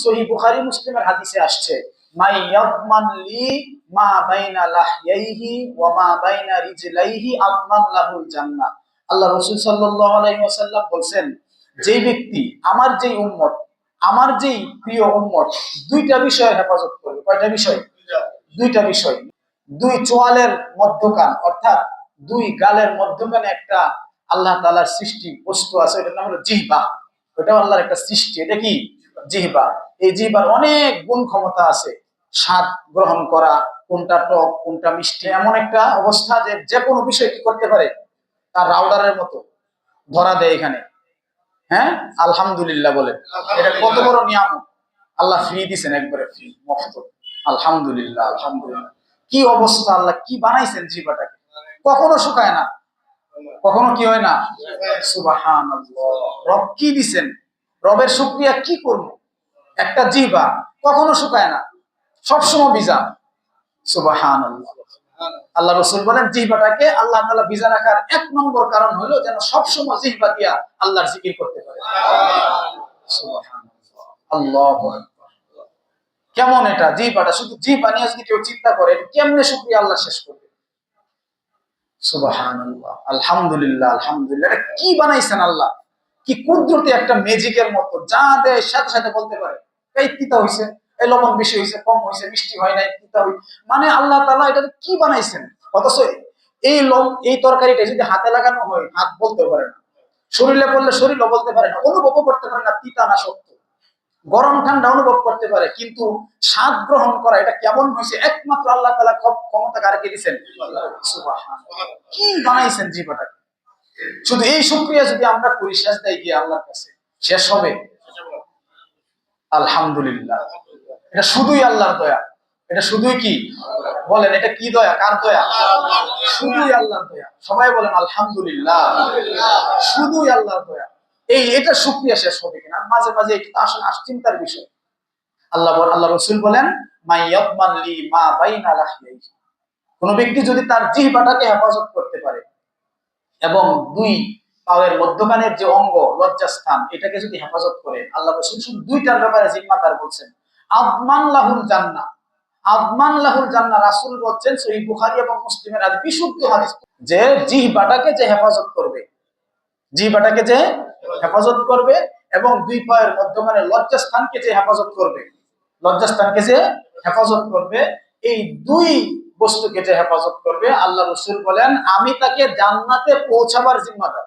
সহিহ বুখারী মুসলিমের হাদিসে আসছে, মাই ইয়াদমান লি মা বাইনা লাহইহি ওয়া মা বাইনা রিজলাইহি আদমান লাহুল জান্নাহ। আল্লাহ রাসূল সাল্লাল্লাহু আলাইহি ওয়াসাল্লাম বলেন, যেই ব্যক্তি আমার যেই উম্মত, আমার যেই প্রিয় উম্মত দুইটা বিষয়ের হেফাজত করবে। কয়টা বিষয়? দুইটা বিষয়। দুই চোয়ালের মধ্যখান অর্থাৎ দুই গালের মধ্যখানে একটা আল্লাহ তাআলার সৃষ্টি বস্তু আছে, এটার নাম হলো জিহ্বা। ওটাও আল্লাহর একটা সৃষ্টি। এটা কি? জিহ্বা। এই জিহ্বার অনেক গুণ ক্ষমতা আছে, স্বাদ গ্রহণ করা, কোনটা টক কোনটা মিষ্টি, এমন একটা অবস্থা যে যে কোনো বিষয় কি করতে পারে, তার রাউডারের মতো ধরা দেয় এখানে। হ্যাঁ, আলহামদুলিল্লাহ বলে। এটা কত বড় নিয়ামত আল্লাহ ফ্রি দিয়েছেন, একবারে ফ্রি মুফত। আলহামদুলিল্লাহ, আলহামদুলিল্লাহ। কি অবস্থা, আল্লাহ কি বানাইছেন জিহ্বাটাকে, কখনো শুকায় না, কখনো কি হয় না। সুবহানাল্লাহ। রব কি দিছেন, রবের শুকরিয়া কি করব। একটা জিহ্বা কখনো শুকায় না, সবসময় ভিজা। সুবহানাল্লাহ। আল্লাহ রাসূল বলেন, জিহ্বাটাকে আল্লাহ তাআলা ভিজা রাখার এক নম্বর কারণ হলো যেন সবসময় জিহ্বা দিয়া আল্লাহর জিকির করতে পারে। সুবহানাল্লাহ, আল্লাহু আকবার। কেমন এটা জিহ্বাটা, শুধু জিহ্বা নিয়ে যদি কেউ চিন্তা করে কেমনে শুকরিয়া আল্লাহ শেষ করবে। সুবহানাল্লাহ, আলহামদুলিল্লাহ, আলহামদুলিল্লাহ। এটা কি বানাইছেন আল্লাহ, কি কুদরতি একটা ম্যাজিকের মতো, যা দেয় সাথে সাথে বলতে পারে এই তিতা হইছে, এই লবণ বেশি হইছে, কম হইছে, মিষ্টি হয় নাই, তিতা হই, মানে আল্লাহ তাআলা এটা কি বানাইছেন। অথচ এই তরকারিটা যদি হাতে লাগানো হয় হাত বলতে পারে না, শরীরে পড়লে শরীরও বলতে পারে না, অনুভবও করতে পারে না তিতা না শক্ত, গরম ঠান্ডা অনুভব করতে পারে, কিন্তু স্বাদ গ্রহণ করা এটা কেমন হয়েছে একমাত্র আল্লাহ তাআলা ক্ষমতা কারকে দিয়েছেন। সুবহানাল্লাহ, কি বানাইছেন জীবটাকে। শুধু এই শুকরিয়া যদি আমরা করি সেজদায় গিয়ে আল্লাহর কাছে, শেষ হবে? আলহামদুলিল্লাহ। এটা শুধুই আল্লাহর দয়া। এটা শুধুই কি বলেন, এটা কি দয়া, কার দয়া? শুধুই আল্লাহর দয়া। সবাই বলেন আলহামদুলিল্লাহ। শুধুই আল্লাহর দয়া। এটা শুকরিয়া শেষ হবে কিনা মাঝে মাঝে এটা আসলে চিন্তার বিষয়। আল্লাহ রাসূল বলেন, মাই ইয়াদমান লি মা বাইনা লাহইহি। কোন ব্যক্তি যদি তার জিহ্বাটাকে হেফাজত করতে পারে এবং দুই পায়ের মধ্যখানের যে অঙ্গ লজ্জাস্থান এটাকে যদি হেফাজত করে, আল্লাহ রাসূল শুধু দুইটার ব্যাপারে জিম্মাদার বলছেন, আদমান লাহুল জান্নাহ। আদমান লাহুল জান্নাহ, রাসূল বলছেন সহিহ বুখারী এবং মুসলিমের হাদিস, বিশুদ্ধ হাদিস, যে জিহ্বাটাকে যে হেফাজত করবে, জিহ্বাটাকে যে হেফাজত করবে এবং দুই পায়ের মধ্যখানে লজ্জাস্থানকে যে হেফাজত করবে, লজ্জাস্থানকে যে হেফাজত করবে, এই দুই বস্তুকে যে হেফাজত করবে, আল্লাহ রাসূল বলেন আমি তাকে জান্নাতে পৌঁছাবার জিম্মাদার।